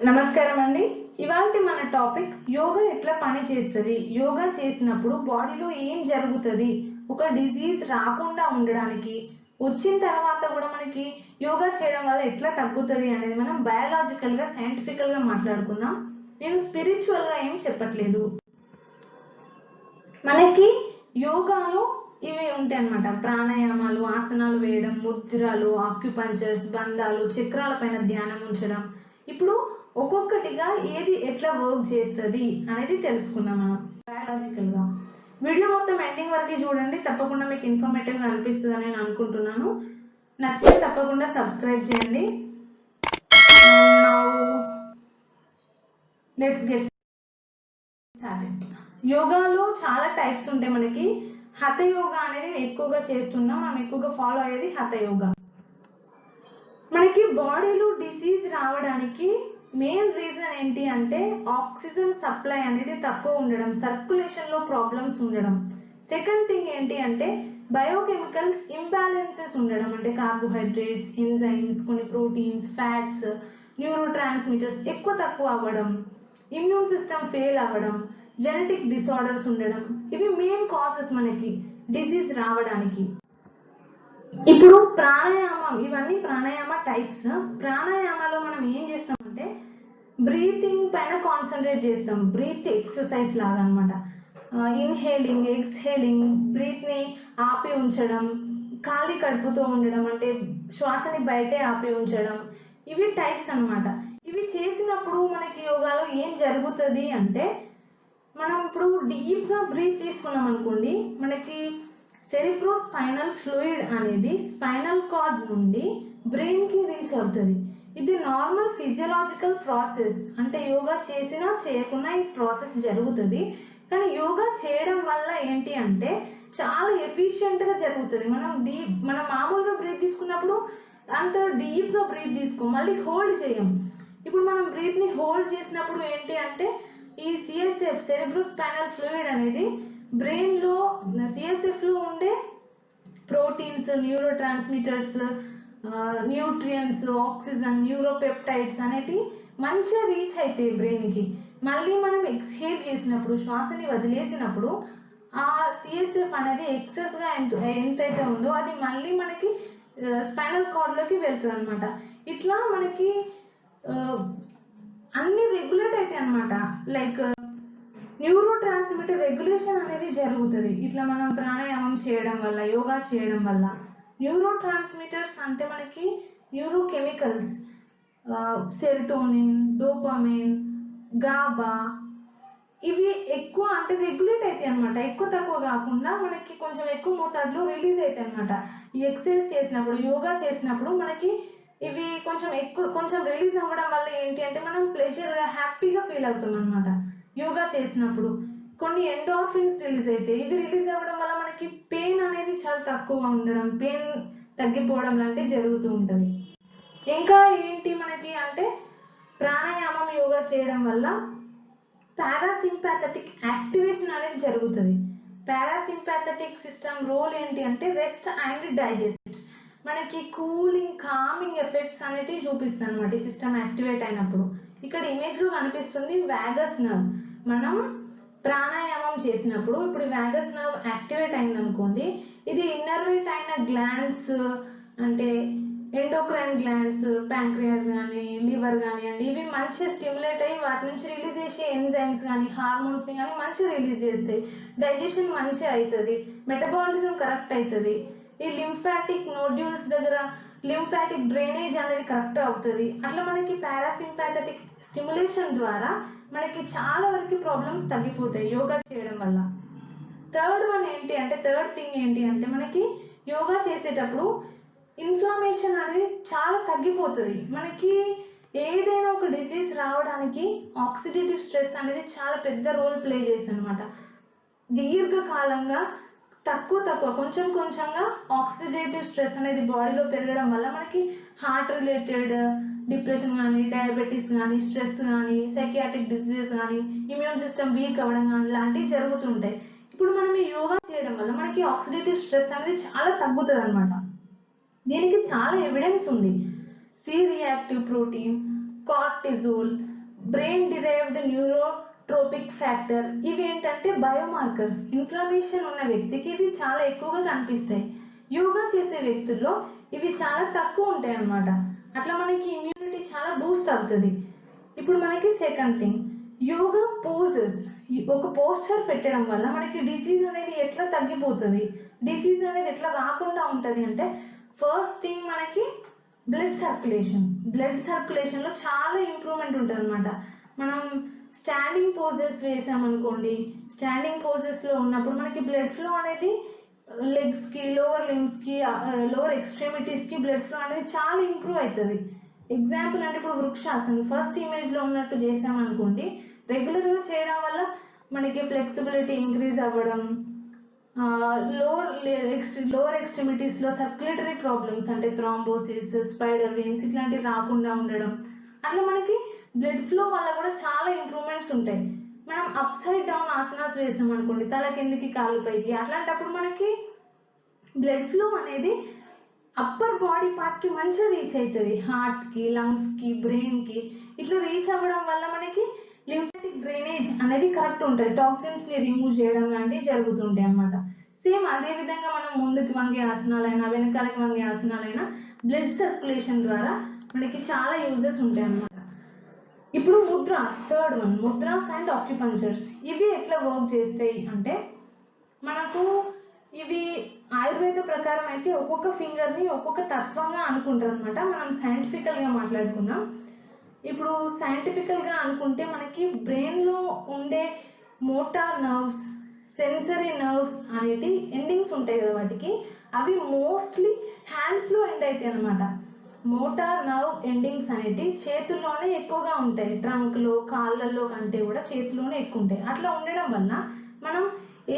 నమస్కారం అండి. ఇవాల్టి మన టాపిక్ యోగా ఎట్లా పని చేస్తుంది, యోగా చేసినప్పుడు బాడీలో ఏం జరుగుతుంది, ఒక డిజీజ్ రాకుండా ఉండడానికి, వచ్చిన తర్వాత కూడా మనకి యోగా చేయడం వల్ల ఎట్లా తగ్గుతుంది అనేది మనం బయాలజికల్గా సైంటిఫికల్గా మాట్లాడుకుందాం. నేను స్పిరిచువల్గా ఏం చెప్పట్లేదు. మనకి యోగాలో ఇవి ఉంటాయి అన్నమాట. ప్రాణాయామాలు, ఆసనాలు వేయడం, ముద్రలు, ఆక్యుపంచర్స్, బంధాలు, చక్రాల పైన ధ్యానం ఉంచడం. ఇప్పుడు ఒక్కొక్కటిగా ఏది ఎట్లా వర్క్ చేస్తుంది అనేది తెలుసుకుందాం మనం బయాలజికల్ గా. వీడియో మొత్తం ఎండింగ్ వరకు చూడండి, తప్పకుండా మీకు ఇన్ఫర్మేటివ్ గా అనిపిస్తుంది అని నేను అనుకుంటున్నాను. నచ్చితే తప్పకుండా సబ్స్క్రైబ్ చేయండి. Let's get started. యోగాలో చాలా టైప్స్ ఉంటాయి మనకి. హఠ యోగా అనేది ఎక్కువగా చేస్తున్నాం, మనం ఎక్కువగా ఫాలో అయ్యేది హఠ యోగా. మనకి బాడీలో డిసీజ్ రావడానికి మెయిన్ రీజన్ ఏంటి అంటే ఆక్సిజన్ సప్లై అనేది తక్కువ ఉండడం, సర్క్యులేషన్ లో ప్రాబ్లమ్స్ ఉండడం. సెకండ్ థింగ్ ఏంటి అంటే బయోకెమికల్స్ ఇంబ్యాలెన్సెస్ ఉండడం, అంటే కార్బోహైడ్రేట్స్, ఎంజైమ్స్, కొన్ని ప్రోటీన్స్, ఫ్యాట్స్, న్యూరో ట్రాన్స్మిటర్స్ ఎక్కువ తక్కువ అవ్వడం, ఇమ్యూన్ సిస్టమ్ ఫెయిల్ అవ్వడం, జెనెటిక్ డిసార్డర్స్ ఉండడం. ఇవి మెయిన్ కాసెస్ మనకి డిసీజ్ రావడానికి. ఇప్పుడు ప్రాణాయామం, ఇవన్నీ ప్రాణాయామ టైప్స్. ప్రాణాయామాలో మనం ఏం చేస్తామంటే బ్రీతింగ్ పైన కాన్సన్ట్రేట్ చేస్తాం, బ్రీత్ ఎక్సర్సైజ్ లాగా అనమాట. ఇన్హేలింగ్, ఎక్స్హేలింగ్, బ్రీత్ ని ఆపి ఉంచడం, ఖాళీ కడుపుతో ఉండడం, అంటే శ్వాసని బయటే ఆపి ఉంచడం. ఇవి టైప్స్ అనమాట. ఇవి చేసినప్పుడు మనకి యోగాలో ఏం జరుగుతుంది అంటే, మనం ఇప్పుడు డీప్ గా బ్రీత్ తీసుకున్నాం అనుకోండి, మనకి సెరిబ్రో స్పైనల్ ఫ్లూయిడ్ అనేది స్పైనల్ కార్డ్ నుండి బ్రెయిన్ కి రీచ్ అవుతుంది. ఇది నార్మల్ ఫిజియోలాజికల్ ప్రాసెస్, అంటే యోగా చేసినా చేయకున్నా ఈ ప్రాసెస్ జరుగుతుంది. కానీ యోగా చేయడం వల్ల ఏంటి అంటే చాలా ఎఫిషియెంట్ గా జరుగుతుంది. మనం మామూలుగా బ్రీత్ తీసుకున్నప్పుడు అంత డీప్ గా బ్రీత్ తీసుకో, మళ్ళీ హోల్డ్ చేయం. ఇప్పుడు మనం బ్రీత్ ని హోల్డ్ చేసినప్పుడు ఏంటి అంటే ఈ సిఎస్ఎఫ్, సెరిబ్రో స్పైనల్ ఫ్లూయిడ్ అనేది బ్రెయిన్ లో సిఎస్ఎఫ్ లో ఉండే proteins, neuro transmitters, nutrients, oxygen, neuropeptides అనేటి మంచిగా రీచ్ అవుతాయి బ్రెయిన్ కి. మళ్ళీ మనం ఎక్స్హేల్ చేసినప్పుడు, శ్వాసని వదిలేసినప్పుడు ఆ సిఎస్ఎఫ్ అనేది ఎక్సెస్ గా ఎంతైతే ఉందో అది మళ్ళీ మనకి స్పైనల్ కార్డ్ లోకి వెళ్తుంది అనమాట. ఇట్లా మనకి అన్ని రెగ్యులేట్ అవుతాయి అనమాట. లైక్ న్యూరో ట్రాన్స్మిటర్ రెగ్యులేషన్ అనేది జరుగుతుంది ఇట్లా మనం ప్రాణాయామం చేయడం వల్ల, యోగా చేయడం వల్ల. న్యూరో ట్రాన్స్మిటర్స్ అంటే మనకి neuro chemicals, serotonin, dopamine, GABA, ఇవి ఎక్కువ అంటే రెగ్యులేట్ అవుతాయి అనమాట. ఎక్కువ తక్కువ కాకుండా మనకి కొంచెం ఎక్కువ మోతాదులో రిలీజ్ అవుతాయి అనమాట. ఈ ఎక్సర్సైజ్ చేసినప్పుడు, యోగా చేసినప్పుడు మనకి ఇవి కొంచెం రిలీజ్ అవ్వడం వల్ల ఏంటి అంటే మనం ప్లెజర్గా, హ్యాపీగా ఫీల్ అవుతాం అనమాట. యోగా చేసినప్పుడు కొన్ని ఎండార్ఫిన్స్ రిలీజ్ అవుతాయి. ఇవి రిలీజ్ అవ్వడం వల్ల మనకి పెయిన్ అనేది చాలా తక్కువగా ఉండడం, పెయిన్ తగ్గిపోవడం లాంటివి జరుగుతూ ఉంటుంది. ఇంకా ఏంటి మనకి అంటే ప్రాణాయామం, యోగా చేయడం వల్ల పారాసింపాథటిక్ యాక్టివేషన్ అనేది జరుగుతుంది. పారాసింపాథటిక్ సిస్టమ్ రోల్ ఏంటి అంటే రెస్ట్ అండ్ డైజెస్ట్, మనకి కూలింగ్, కామింగ్ ఎఫెక్ట్స్ అనేటివి చూపిస్తుంది అనమాట ఈ సిస్టమ్ యాక్టివేట్ అయినప్పుడు. ఇక్కడ ఇమేజ్ లో కనిపిస్తుంది వ్యాగస్ నర్వ్. మనం ప్రాణాయామం చేసినప్పుడు ఇప్పుడు వ్యాగస్ నర్వ్ యాక్టివేట్ అయింది అనుకోండి, ఇది ఇన్నర్వేట్ అయిన గ్లాండ్స్, అంటే ఎండోక్రైన్ గ్లాండ్స్, ప్యాంక్రియాస్ కానీ, లివర్ కానివ్వండి, ఇవి మంచిగా స్టిమ్యులేట్ అయ్యి వాటి నుంచి రిలీజ్ చేసే ఎంజైమ్స్ కానీ, హార్మోన్స్ ని కానీ మంచిగా రిలీజ్ చేస్తాయి. డైజెషన్ మంచిగా అవుతుంది, మెటబాలిజం కరెక్ట్ అవుతుంది. ఈ లింఫాటిక్ నోడ్యూల్స్ దగ్గర లింఫాటిక్ డ్రైనేజ్ అనేది కరెక్ట్ అవుతుంది. అట్లా మనకి పారాసింపాథటిక్ స్టిమ్యులేషన్ ద్వారా మనకి చాలా వరకు ప్రాబ్లమ్స్ తగ్గిపోతాయి యోగా చేయడం వల్ల. థర్డ్ థింగ్ ఏంటి అంటే మనకి యోగా చేసేటప్పుడు ఇన్ఫ్లమేషన్ అనేది చాలా తగ్గిపోతుంది. మనకి ఏదైనా ఒక డిసీజ్ రావడానికి ఆక్సిడేటివ్ స్ట్రెస్ అనేది చాలా పెద్ద రోల్ ప్లే చేస్తుంది అనమాట. దీర్ఘకాలంగా కొంచెంగా ఆక్సిడేటివ్ స్ట్రెస్ అనేది బాడీలో పెరగడం వల్ల మనకి హార్ట్ రిలేటెడ్ డిప్రెషన్ కానీ, డయాబెటీస్ కానీ, స్ట్రెస్ కానీ, సైకియాట్రిక్ డిసీజెస్ కానీ, ఇమ్యూన్ సిస్టమ్ వీక్ అవ్వడం కానీ లాంటివి జరుగుతుంటాయి. ఇప్పుడు మనం ఈ యోగా చేయడం వల్ల మనకి ఆక్సిడేటివ్ స్ట్రెస్ అనేది చాలా తగ్గుతుంది అనమాట. దీనికి చాలా ఎవిడెన్స్ ఉంది. C reactive protein, cortisol, brain derived neurotrophic factor, ఇవి ఏంటంటే బయోమార్కర్స్. ఇన్ఫ్లమేషన్ ఉన్న వ్యక్తికి ఇవి చాలా ఎక్కువగా కనిపిస్తాయి. యోగా చేసే వ్యక్తుల్లో ఇవి చాలా తక్కువ ఉంటాయి అన్నమాట. అట్లా మనకి ఇమ్యూనిటీ చాలా బూస్ట్ అవుతుంది. ఇప్పుడు మనకి సెకండ్ థింగ్, యోగా పోజెస్. ఒక పోస్చర్ పెట్టడం వల్ల మనకి డిసీజ్ అనేది ఎట్లా తగ్గిపోతుంది, డిసీజ్ అనేది ఎట్లా రాకుండా ఉంటుంది అంటే, ఫస్ట్ థింగ్ మనకి బ్లడ్ సర్క్యులేషన్లో చాలా ఇంప్రూవ్మెంట్ ఉంటుంది అనమాట. మనం స్టాండింగ్ పోజెస్ వేసామనుకోండి, స్టాండింగ్ పోజెస్లో ఉన్నప్పుడు మనకి బ్లడ్ ఫ్లో అనేది లెగ్స్కి, లోవర్ లిమ్స్కి, లోవర్ ఎక్స్ట్రీమిటీస్కి బ్లడ్ ఫ్లో అనేది చాలా ఇంప్రూవ్ అవుతుంది. ఎగ్జాంపుల్ అంటే ఇప్పుడు వృక్షాసనం ఫస్ట్ ఇమేజ్లో ఉన్నట్టు చేసామనుకోండి, రెగ్యులర్గా చేయడం వల్ల మనకి ఫ్లెక్సిబిలిటీ ఇంక్రీజ్ అవ్వడం, లోవర్ ఎక్స్ట్రిమిటీస్లో సర్క్యులేటరీ ప్రాబ్లమ్స్ అంటే థ్రాంబోసిస్, స్పైడర్ వెయిన్స్ ఇట్లాంటివి రాకుండా ఉండడం, అట్లా మనకి బ్లడ్ ఫ్లో వల్ల కూడా చాలా ఇంప్రూవ్మెంట్స్ ఉంటాయి. మనం అప్ సైడ్ డౌన్ ఆసనాస్ వేసాం అనుకోండి, తల కిందికి కాలు పైకి, అట్లాంటప్పుడు మనకి బ్లడ్ ఫ్లో అనేది అప్పర్ బాడీ పార్ట్కి మంచిగా రీచ్ అవుతుంది. హార్ట్కి, లంగ్స్కి, బ్రెయిన్కి ఇట్లా రీచ్ అవ్వడం వల్ల మనకి లింఫాటిక్ డ్రైనేజ్ అనేది కరెక్ట్ ఉంటుంది, టాక్సిన్స్ని రిమూవ్ చేయడం లాంటివి జరుగుతుంటాయి అన్నమాట. సేమ్ అదే విధంగా మనం ముందుకు వంగే ఆసనాలైనా వెనకాలకి వంగే ఆసనాలైనా బ్లడ్ సర్క్యులేషన్ ద్వారా మనకి చాలా యూజెస్ ఉంటాయి అన్నమాట. ఇప్పుడు mudras, third one, mudras and acupunctures. ఇవి ఎట్లా వర్క్ చేస్తాయి అంటే, మనకు ఇవి ఆయుర్వేద ప్రకారం అయితే ఒక్కొక్క ఫింగర్ని ఒక్కొక్క తత్వంగా అనుకుంటారు అనమాట. మనం సైంటిఫికల్గా మాట్లాడుకుందాం. ఇప్పుడు సైంటిఫికల్గా అనుకుంటే మనకి బ్రెయిన్లో ఉండే మోటార్ నర్వ్స్, సెన్సరీ నర్వ్స్ అనేటి ఎండింగ్స్ ఉంటాయి కదా వాటికి, అవి మోస్ట్లీ హ్యాండ్స్లో ఎండ్ అవుతాయి అనమాట. మోటార్ నర్వ్ ఎండింగ్స్ అనేటి చేతుల్లోనే ఎక్కువగా ఉంటాయి, ట్రంక్లో కాళ్ళల్లో కంటే కూడా చేతిలోనే ఎక్కువ ఉంటాయి. అట్లా ఉండడం వల్ల మనం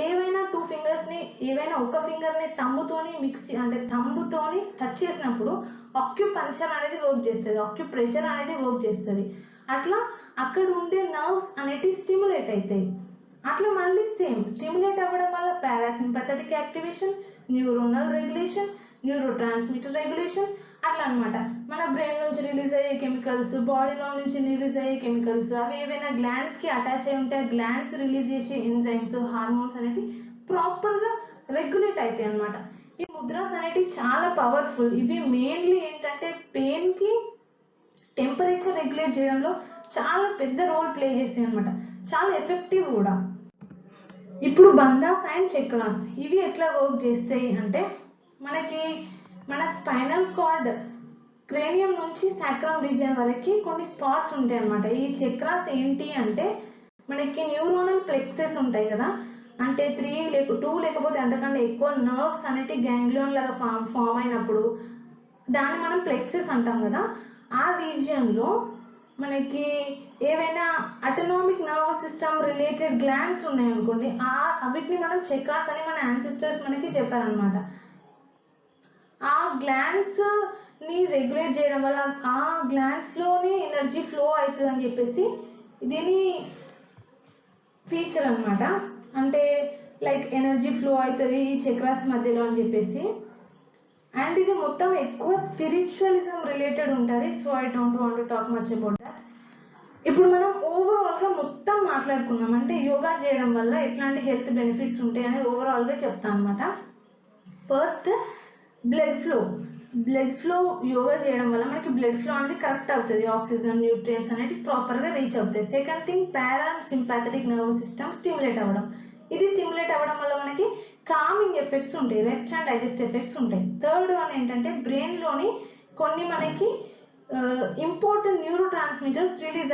ఏవైనా టూ ఫింగర్స్ని, ఏవైనా ఒక ఫింగర్ని తంబుతోని తంబుతోని టచ్ చేసినప్పుడు ఆక్యుపంచర్ అనేది వర్క్ చేస్తుంది, ఆక్యుప్రెషర్ అనేది వర్క్ చేస్తుంది. అట్లా అక్కడ ఉండే నర్వ్స్ అనేటివి స్టిమ్యులేట్ అవుతాయి. అట్లా మళ్ళీ సేమ్ స్టిమ్యులేట్ అవ్వడం వల్ల parasympathetic activation, neuronal regulation, neuro transmitter regulation, అట్లా అనమాట. మన బ్రెయిన్ నుంచి రిలీజ్ అయ్యే కెమికల్స్, బాడీలో నుంచి రిలీజ్ అయ్యే కెమికల్స్, అవి ఏవైనా గ్లాండ్స్కి అటాచ్ అయి ఉంటే ఆ గ్లాండ్స్ రిలీజ్ చేసే ఎంజైమ్స్, హార్మోన్స్ అనేవి ప్రాపర్గా రెగ్యులేట్ అవుతాయి అనమాట. ఈ ముద్రాస్ అనేటివి చాలా పవర్ఫుల్. ఇవి మెయిన్లీ ఏంటంటే పెయిన్కి, టెంపరేచర్ రెగ్యులేట్ చేయడంలో చాలా పెద్ద రోల్ ప్లే చేస్తాయి అనమాట, చాలా ఎఫెక్టివ్ కూడా. ఇప్పుడు బంధాస్ అండ్ చక్రాస్, ఇవి ఎట్లా వర్క్ చేస్తాయి అంటే, మనకి మన స్పైనల్ కార్డ్ క్రేనియం నుంచి సాక్రమ్ రీజియన్ వరకు కొన్ని స్పాట్స్ ఉంటాయి అన్నమాట. ఈ చక్రాస్ ఏంటి అంటే, మనకి న్యూరోనల్ ప్లెక్సెస్ ఉంటాయి కదా, అంటే 2 లేకపోతే అంతకంటే ఎక్కువ నర్వ్స్ అనేటి గ్యాంగ్లియన్ లాగా ఫామ్ అయినప్పుడు దాన్ని మనం ప్లెక్సెస్ అంటాం కదా. ఆ రీజియన్లో మనకి ఏవైనా autonomic nervous system related glands ఉన్నాయనుకోండి, వీటిని మనం చక్రాస్ అని మన యాన్సిస్టర్స్ మనకి చెప్పారనమాట. ఆ గ్లాండ్స్ ని రెగ్యులేట్ చేయడం వల్ల ఆ గ్లాండ్స్లోనే ఎనర్జీ ఫ్లో అవుతుంది అని చెప్పేసి దీని ఫీచర్ అనమాట. అంటే లైక్ ఎనర్జీ ఫ్లో అవుతుంది ఈ చక్రాస్ మధ్యలో అని చెప్పేసి. అండ్ ఇది మొత్తం ఎక్కువ స్పిరిచువలిజం రిలేటెడ్ ఉంటుంది. So I don't want to talk much about that. ఇప్పుడు మనం ఓవరాల్గా మొత్తం మాట్లాడుకుందాం, అంటే యోగా చేయడం వల్ల ఎట్లాంటి హెల్త్ బెనిఫిట్స్ ఉంటాయి అనేది ఓవరాల్గా చెప్తాను అనమాట. ఫస్ట్, బ్లడ్ ఫ్లో యోగా చేయడం వల్ల మనకి బ్లడ్ ఫ్లో అనేది కరెక్ట్ అవుతుంది, ఆక్సిజన్, న్యూట్రియంట్స్ అనేవి ప్రాపర్గా రీచ్ అవుతాయి. Second thing, parasympathetic nervous system stimulate అవ్వడం. ఇది స్టిమ్యులేట్ అవ్వడం వల్ల మనకి కామింగ్ ఎఫెక్ట్స్ ఉంటాయి, రెస్ట్ అండ్ డైజెస్ట్ ఎఫెక్ట్స్ ఉంటాయి. థర్డ్ వన్ ఏంటంటే, బ్రెయిన్లోని కొన్ని మనకి ఇంపార్టెంట్ న్యూరో ట్రాన్స్మిటర్స్ రిలీజ్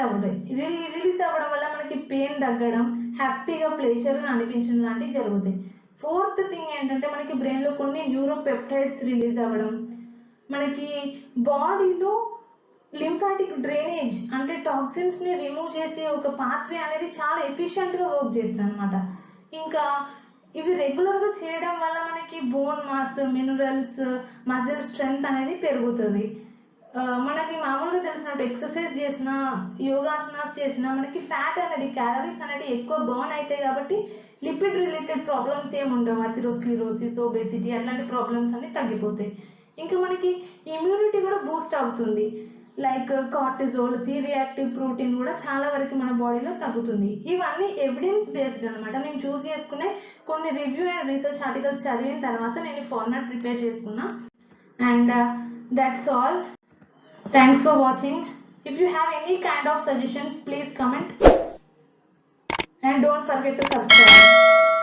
అవ్వడం వల్ల మనకి పెయిన్ తగ్గడం, హ్యాపీగా ప్లేజర్గా అనిపించడం లాంటివి జరుగుతాయి. ఫోర్త్ థింగ్ ఏంటంటే, మనకి బ్రెయిన్లో కొన్ని న్యూరో పెప్టైడ్స్ రిలీజ్ అవ్వడం, మనకి బాడీలో లింఫాటిక్ డ్రైనేజ్ అంటే టాక్సిన్స్ని రిమూవ్ చేసే ఒక పాత్వే అనేది చాలా ఎఫిషియెంట్గా వర్క్ చేస్తుంది అనమాట. ఇంకా ఇవి రెగ్యులర్గా చేయడం వల్ల మనకి bone mass, minerals, muscle strength అనేది పెరుగుతుంది. మనకి మామూలుగా తెలిసినట్టు ఎక్సర్సైజ్ చేసినా, యోగాసనాస్ చేసినా మనకి ఫ్యాట్ అనేది, క్యాలరీస్ అనేది ఎక్కువ బర్న్ అవుతాయి కాబట్టి లిపిడ్ రిలేటెడ్ ప్రాబ్లమ్స్ ఏమి ఉండవు, అథెరోస్క్లెరోసిస్, ఒబేసిటీ అట్లాంటి ప్రాబ్లమ్స్ అన్ని తగ్గిపోతాయి. ఇంకా మనకి ఇమ్యూనిటీ కూడా బూస్ట్ అవుతుంది. Like cortisol, C reactive protein కూడా చాలా వరకు మన బాడీలో తగ్గుతుంది. ఇవన్నీ ఎవిడెన్స్ బేస్డ్ అనమాట. నేను చూస్ చేసుకునే కొన్ని రివ్యూ అండ్ రీసెర్చ్ ఆర్టికల్స్ చదివిన తర్వాత నేను ఫార్మాట్ ప్రిపేర్ చేసుకున్నా. And that's all. Thanks for watching. If you have any kind of suggestions, please comment and don't forget to subscribe.